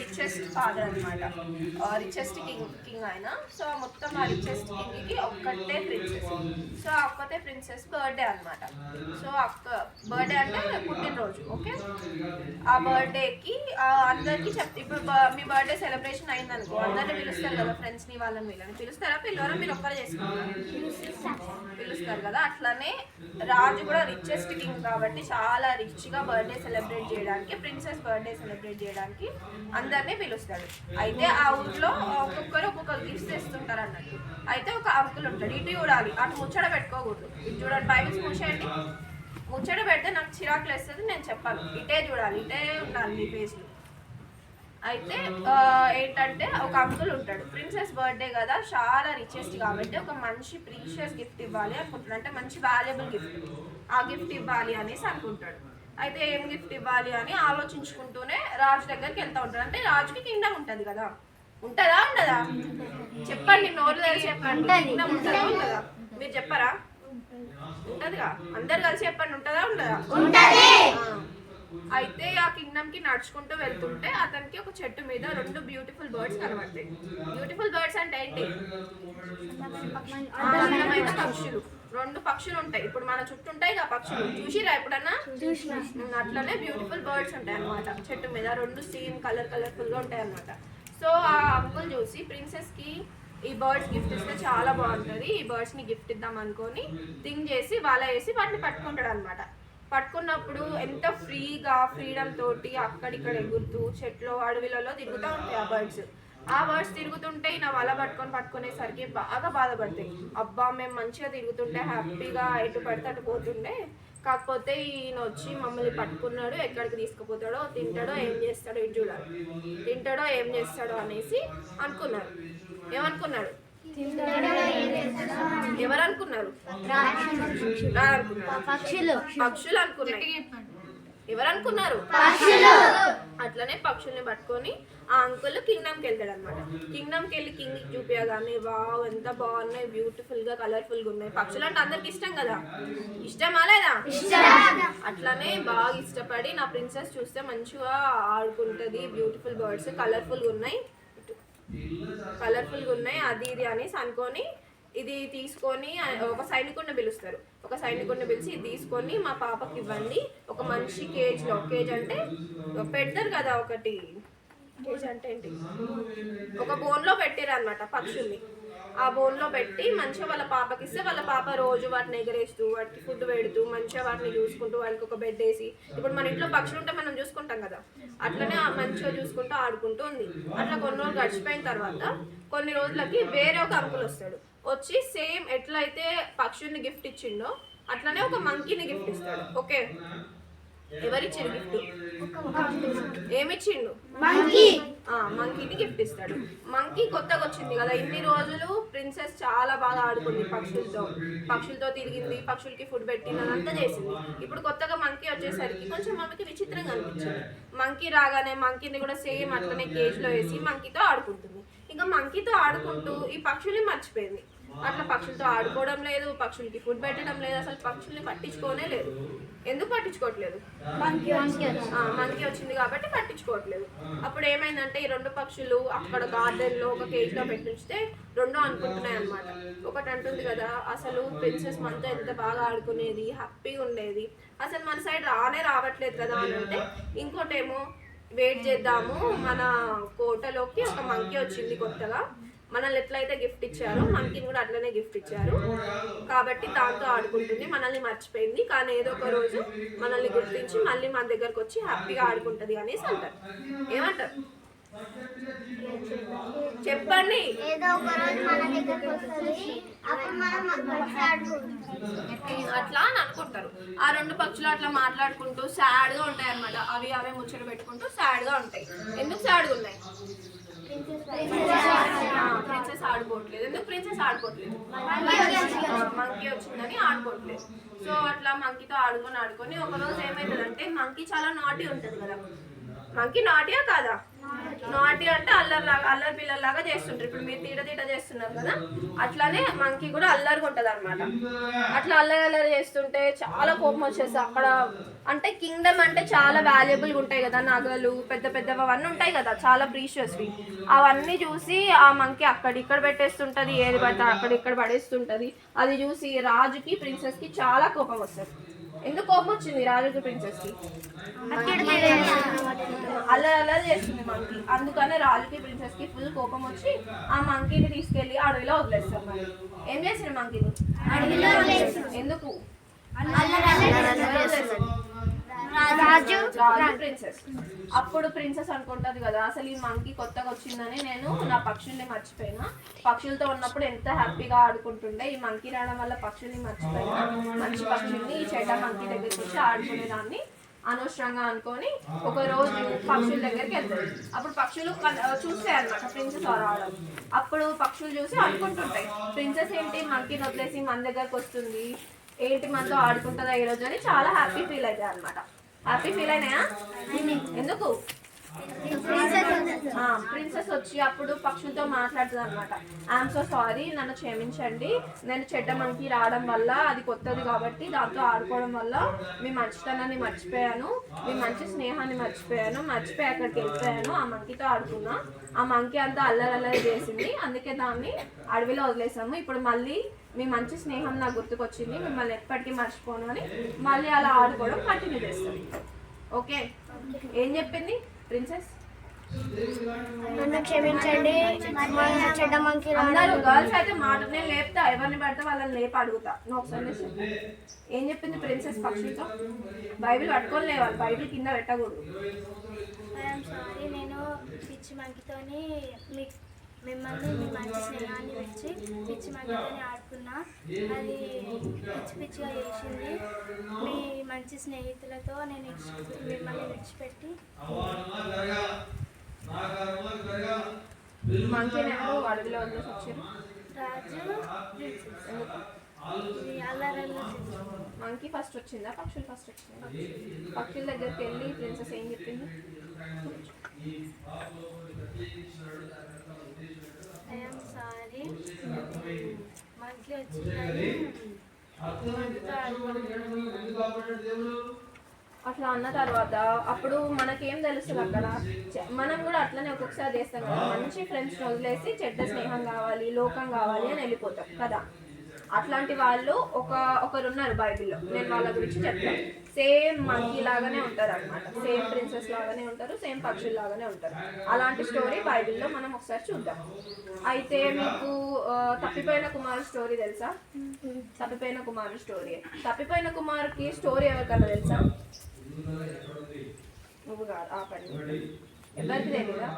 Richest father అనమాట, richest king ఆయన. So మొత్తం ఆ రిచెస్ట్ కింగ్కి ఒక్కటే ప్రిన్సెస్. సో ఆ ఒక్కటే ప్రిన్సెస్ బర్త్డే అనమాట. సో అక్క బర్త్డే అంటే పుట్టినరోజు. ఓకే, ఆ బర్త్డేకి అందరికి ఇప్పుడు మీ బర్త్డే సెలబ్రేషన్ అయిందనుకో, అందరిని పిలుస్తారు కదా, ఫ్రెండ్స్ని వాళ్ళని వీళ్ళని పిలుస్తారా, పిల్లవరా మీరు ఒక్కరు చేసుకుంటారా? పిలుస్తారు కదా. అట్లానే రాజు కూడా రిచెస్ట్ కింగ్ కాబట్టి చాలా రిచ్గా బర్త్డే సెలబ్రేట్ చేయడానికి, ప్రిన్సెస్ బర్త్డే సెలబ్రేట్ చేయడానికి అందరినీ పిలుస్తాడు. అయితే ఆ ఊర్లో ఒక్కొక్కరు ఒక్కొక్కరు గిఫ్ట్స్ తెస్తుంటారు అన్నట్టు. అయితే ఒక అంకుల్ ఉంటాడు, ఇటు చూడాలి, అటు ముచ్చట పెట్టుకోకూడదు. ఇటు చూడండి, బైబిల్స్ మూసేయండి. ముచ్చట పెడితే నాకు చిరాకులు వేస్తుంది, నేను చెప్పాను. ఇటే చూడాలి, ఇటే ఉండాలి మీ ఫేస్లో. అయితే ఏంటంటే ఒక అంకుల్ ఉంటాడు, ప్రిన్సెస్ బర్త్డే కదా, చాలా రిచెస్ట్ కాబట్టి ఒక మంచి ప్రీషియస్ గిఫ్ట్ ఇవ్వాలి అనుకుంటాడు. అంటే మంచి వాల్యుబుల్ గిఫ్ట్, ఆ గిఫ్ట్ ఇవ్వాలి అనేసి అనుకుంటాడు. అయితే ఏం గిఫ్ట్ ఇవ్వాలి అని ఆలోచించుకుంటూనే రాజు దగ్గరికి వెళ్తూ ఉంటాడు. అంటే రాజుకి కింగ్డమ్ ఉంటుంది కదా, ఉంటుందా ఉండదా? చెప్పండి, నోరు తెలిసి చెప్పండి. కింగ్డమ్ ఉంటుందా ఉండదా? మీరు చెప్పరా? ఉంటదిగా, అందరు కలిసి చెప్పండి, ఉంటుందా ఉండదా? అయితే ఆ కింగ్డమ్ కి నడుచుకుంటూ వెళ్తుంటే అతనికి ఒక చెట్టు మీద 2 బ్యూటిఫుల్ బర్డ్స్ కనబడతాయి. బ్యూటిఫుల్ బర్డ్స్ అంటే ఏంటి? అందమైన పక్షులు. 2 పక్షులు ఉంటాయి, ఇప్పుడు మన చుట్టూ ఉంటాయి ఆ పక్షులు, చూసిరా ఎప్పుడన్నా? అట్లనే బ్యూటిఫుల్ బర్డ్స్ ఉంటాయి అన్నమాట చెట్టు మీద. 2 సేమ్ కలర్ఫుల్ గా ఉంటాయి అన్నమాట. సో ఆ అంకుల్ చూసి ప్రిన్సెస్ కి ఈ బర్డ్స్ గిఫ్ట్ ఇస్తే చాలా బాగుంటుంది, ఈ బర్డ్స్ ని గిఫ్ట్ ఇద్దాం అనుకొని థింక్ చేసి వాళ్ళ వేసి వాటిని పట్టుకుంటాడు అనమాట. పట్టుకున్నప్పుడు ఎంత ఫ్రీడమ్ తోటి అక్కడిక్కడ ఎగురుతూ చెట్లు అడవిలలో తిరుగుతూ ఉంటాయి ఆ బర్డ్స్ తిరుగుతుంటే నా వల పట్టుకునేసరికి బాగా బాధపడతాయి. అబ్బా మేము మంచిగా తిరుగుతుంటే హ్యాపీగా ఎటు పడితే అటు పోతుండే, కాకపోతే ఈయన వచ్చి మమ్మల్ని పట్టుకున్నాడు, ఎక్కడికి తీసుకుపోతాడో, తింటాడో ఏం చేస్తాడో ఇటు చూడాలి, తింటాడో ఏం చేస్తాడో అనేసి అనుకున్నారు. ఏమనుకున్నాడు? ఎవరు అనుకున్నారు? పక్షులు అనుకున్నారు. ఎవరు అనుకున్నారు? అట్లనే పక్షుల్ని పట్టుకొని ఆ అంకుల్ కింగ్డమ్కి వెళ్తాడు అనమాట. కింగ్డమ్కి వెళ్ళి కింగ్ చూపించగానే వావ్ ఎంత బాగున్నాయి, బ్యూటిఫుల్ గా కలర్ఫుల్ గా ఉన్నాయి. పక్షులు అంటే అందరికి ఇష్టం కదా, ఇష్టమా లేదా? అట్లనే బాగా ఇష్టపడి నా ప్రిన్సెస్ చూస్తే మంచిగా ఆడుకుంటది, బ్యూటిఫుల్ బర్డ్స్ కలర్ఫుల్ గా ఉన్నాయి అది ఇది అనేసి అనుకొని ఇది తీసుకొని ఒక సైనికుడిని పిలుస్తారు. ఒక సైనికుడిని పిలిచి ఇది తీసుకొని మా పాపకి ఇవ్వండి, ఒక మంచి కేజ్లో, కేజ్ అంటే పెడతారు కదా, ఒకటి కేజ్ అంటే ఏంటి, ఒక బోన్లో పెట్టారు అనమాట పక్షుల్ని. ఆ బోన్లో పెట్టి మంచిగా వాళ్ళ పాపకి ఇస్తే వాళ్ళ పాప రోజు వాటిని ఎగరేస్తూ వాటికి ఫుడ్ పెడుతూ మంచిగా వాటిని చూసుకుంటూ వాళ్ళకి ఒక బెడ్ వేసి, ఇప్పుడు మన ఇంట్లో పక్షులు ఉంటే మనం చూసుకుంటాం కదా, అట్లనే మంచిగా చూసుకుంటూ ఆడుకుంటూ ఉంది. అట్లా కొన్ని రోజులు గడిచిపోయిన తర్వాత కొన్ని రోజులకి వేరే ఒక అంకుల్ వస్తాడు. వచ్చి సేమ్ ఎట్లయితే పక్షుల్ని గిఫ్ట్ ఇచ్చిండో అట్లనే ఒక మంకీని గిఫ్ట్ ఇస్తాడు. ఓకే, ఎవరిచ్చిండు గిఫ్ట్? ఏమిచ్చిండు? మంకీని గిఫ్ట్ ఇస్తాడు. మంకీ కొత్తగా వచ్చింది కదా, ఇన్ని రోజులు ప్రిన్సెస్ చాలా బాగా ఆడుకుంది పక్షులతో తిరిగింది, పక్షులకి ఫుడ్ పెట్టింది, అదంతా చేసింది. ఇప్పుడు కొత్తగా మంకీ వచ్చేసరికి కొంచెం ఆమెకి విచిత్రంగా అనిపించింది. మంకీ రాగానే మంకీని కూడా సేమ్ అట్లనే కేజ్లో వేసి మంకీతో ఆడుకుంటుంది. ఇంకా మంకీతో ఆడుకుంటూ ఈ పక్షుల్ని మర్చిపోయింది. అట్లా పక్షులతో ఆడుకోవడం లేదు, పక్షులకి ఫుడ్ పెట్టడం లేదు, అసలు పక్షుల్ని పట్టించుకోనే లేదు. ఎందుకు పట్టించుకోవట్లేదు? మంకీ వచ్చింది కాబట్టి పట్టించుకోవట్లేదు. అప్పుడు ఏమైందంటే ఈ 2 పక్షులు అక్కడ గార్డెన్ లో ఒక కేజ్ లో పెట్టించితే 2 అనుకుంటున్నాయి అనమాట. ఒకటి అంటుంది కదా, అసలు ప్రిన్సెస్ మనతో ఎంత బాగా ఆడుకునేది, హ్యాపీగా ఉండేది, అసలు మన సైడ్ రావట్లేదు కదా అని అంటే, ఇంకోటేమో వెయిట్ చేద్దాము, మన కోటలోకి ఒక మంకీ వచ్చింది కొత్తగా, మనల్ని ఎట్లయితే గిఫ్ట్ ఇచ్చారో మంకీని కూడా అట్లనే గిఫ్ట్ ఇచ్చారు కాబట్టి దాంతో ఆడుకుంటుంది, మనల్ని మర్చిపోయింది, కానీ ఏదో ఒక రోజు మనల్ని గుర్తించి మళ్ళీ మన దగ్గరకు వచ్చి హ్యాపీగా ఆడుకుంటుంది అనేసి అంటారు. ఏమంటారు చెప్పండి? అట్లా అని అనుకుంటారు. ఆ 2 పక్షులు అట్లా మాట్లాడుకుంటూ సాడ్ గా ఉంటాయి అనమాట. అవి అవే ముచ్చట పెట్టుకుంటూ సాడ్ గా ఉంటాయి. ఎందుకు సాడ్గా ఉన్నాయి? ప్రిన్సెస్ ఆడుకోవట్లేదు. ఎందుకు ప్రిన్సెస్ ఆడుకోవట్లేదు? మంకీ వచ్చిందని ఆడుకోవట్లేదు. సో అట్లా మంకీతో ఆడుకొని ఒక రోజు ఏమైతుందంటే, మంకీ చాలా నాటీ ఉంటది కదా, మంకీ నాటియా కాదా? నాటి అంటే అల్లరి పిల్లల్లాగా చేస్తుంటారు. ఇప్పుడు మీరు తీట చేస్తున్నారు కదా, అట్లానే మంకీ కూడా అల్లరిగా ఉంటుంది అనమాట. అట్లా అల్లరి చేస్తుంటే చాలా కోపం వచ్చేసి అక్కడ అంటే కింగ్డమ్ అంటే చాలా వాల్యుబుల్గా ఉంటాయి కదా, నగలు పెద్ద పెద్దవి అవన్నీ ఉంటాయి కదా, చాలా ప్రీషియస్వి. అవన్నీ చూసి ఆ మంకీ అక్కడిక్కడ పెట్టేస్తుంటది, ఏది పడితే అక్కడిక్కడ పడేస్తుంటది. అది చూసి రాజుకి ప్రిన్సెస్కి చాలా కోపం వస్తుంది. ఎందుకు కోపం వచ్చింది రాజుకి ప్రిన్సెస్కి? అల్లరి చేస్తుంది మంకీ. అందుకనే రాజుకి ప్రిన్సెస్కి ఫుల్ కోపం వచ్చి ఆ మంకీని తీసుకెళ్లి అడవిలో వదిలేస్తారు. మరి ఏం చేసిన మంకీని అడవిలో ఎందుకు? ప్రిన్సెస్. అప్పుడు ప్రిన్సెస్ అనుకుంటది కదా, అసలు ఈ మంకీ కొత్తగా వచ్చిందని నేను నా పక్షుల్ని మర్చిపోయినా. పక్షులతో ఉన్నప్పుడు ఎంత హ్యాపీగా ఆడుకుంటుండే, ఈ మంకీ రావడం వల్ల పక్షుల్ని మర్చిపోయినా. మంచి పక్షుల్ని ఈ చెడ్డ మంకీ దగ్గరికి వచ్చి ఆడుకునేదాన్ని అనవసరంగా అనుకొని ఒక రోజు పక్షుల దగ్గరికి వెళ్తాయి. అప్పుడు పక్షులు చూస్తాయి అనమాట ప్రిన్సెస్ రావడం. అప్పుడు పక్షులు చూసి అనుకుంటుంటాయి, ప్రిన్సెస్ ఏంటి మంకీని వదిలేసి మన దగ్గరకు వస్తుంది, ఏంటి మనతో ఆడుకుంటుందా ఈరోజు అని చాలా హ్యాపీ ఫీల్ అవుతాయి అనమాట. హ్యాపీ ఫీల్ అయినాయా? ఎందుకు? ప్రిన్సెస్ వచ్చి అప్పుడు పక్షులతో మాట్లాడుతుంది అనమాట. ఐఎమ్ సో సారీ, నన్ను క్షమించండి, నేను చెడ్డ మంకీ రావడం వల్ల, అది కొత్తది కాబట్టి దాంతో ఆడుకోవడం వల్ల మీ మంచితనాన్ని మర్చిపోయాను, మీ మంచి స్నేహాన్ని మర్చిపోయి అక్కడికి వెళ్ళిపోయాను, ఆ మంకీతో ఆడుకున్నా. ఆ మంకీ అంతా అల్లరి చేసింది, అందుకే దాన్ని అడవిలో వదిలేసాము. ఇప్పుడు మళ్ళీ మీ మంచి స్నేహం నాకు గుర్తుకొచ్చింది, మిమ్మల్ని ఎప్పటికీ మర్చిపోను అని మళ్ళీ అలా ఆడుకోవడం కంటిన్యూ చేస్తుంది. ఓకే, ఏం చెప్పింది ప్రిన్సెస్? నన్ను క్షమించండి, చెడ్డ మంకీ. అందరూ గర్ల్స్ అయితే మాట నేను లేపుతా, ఎవరిని పడితే వాళ్ళని లేపి అడుగుతా. నువ్వు ఒకసారి ఏం చెప్పింది ప్రిన్సెస్ పక్షులతో? బైబిల్ పట్టుకొని లేవాలి, బైబిల్ కింద పెట్టకూడదు. ఐఎమ్ సారీ, నేను పిచ్చి మంకీతోని మిమ్మల్ని మీ మంచి స్నేహాన్ని వచ్చి పిచ్చి మంకీతోని ఆడుకున్నా, అది పిచ్చిగా చేసింది. మీ మంచి స్నేహితులతో నేను మిమ్మల్ని విడిచిపెట్టి. మంకీని ఎవరు అడవిలో వదిలేసి వచ్చారు? రాజు అల్లరల్లా. మంకీ ఫస్ట్ వచ్చిందా పక్షులు ఫస్ట్ వచ్చిందా? పక్షుల దగ్గరికి వెళ్ళి ప్రిన్సెస్ ఏం చెప్పింది? ఐఎమ్ సారీ, మంకీ వచ్చిందని అట్లా అన్న తర్వాత అప్పుడు మనకేం తెలుస్తుంది అక్కడ, మనం కూడా అట్లనే ఒక్కొక్కసారి చేస్తాం కదా, మంచి ఫ్రెండ్స్ని వదిలేసి చెడ్డ స్నేహం కావాలి, లోకం కావాలి అని వెళ్ళిపోతాం కదా. అట్లాంటి వాళ్ళు ఒకరున్నారు బైబిల్లో, నేను వాళ్ళ గురించి చెప్తాను. సేమ్ మంకీ లాగానే ఉంటారు అనమాట, సేమ్ ప్రిన్సెస్ లాగానే ఉంటారు, సేమ్ పక్షులు లాగానే ఉంటారు. అలాంటి స్టోరీ బైబిల్లో మనం ఒకసారి చూద్దాం. అయితే మీకు తప్పిపోయిన కుమారు స్టోరీ తెలుసా? తప్పిపోయిన కుమారు స్టోరీ. తప్పిపోయిన కుమారుకి స్టోరీ ఎవరికన్నా తెలుసా? నువ్వు కాదు, ఆ పని ఎవరికి తెలీదా?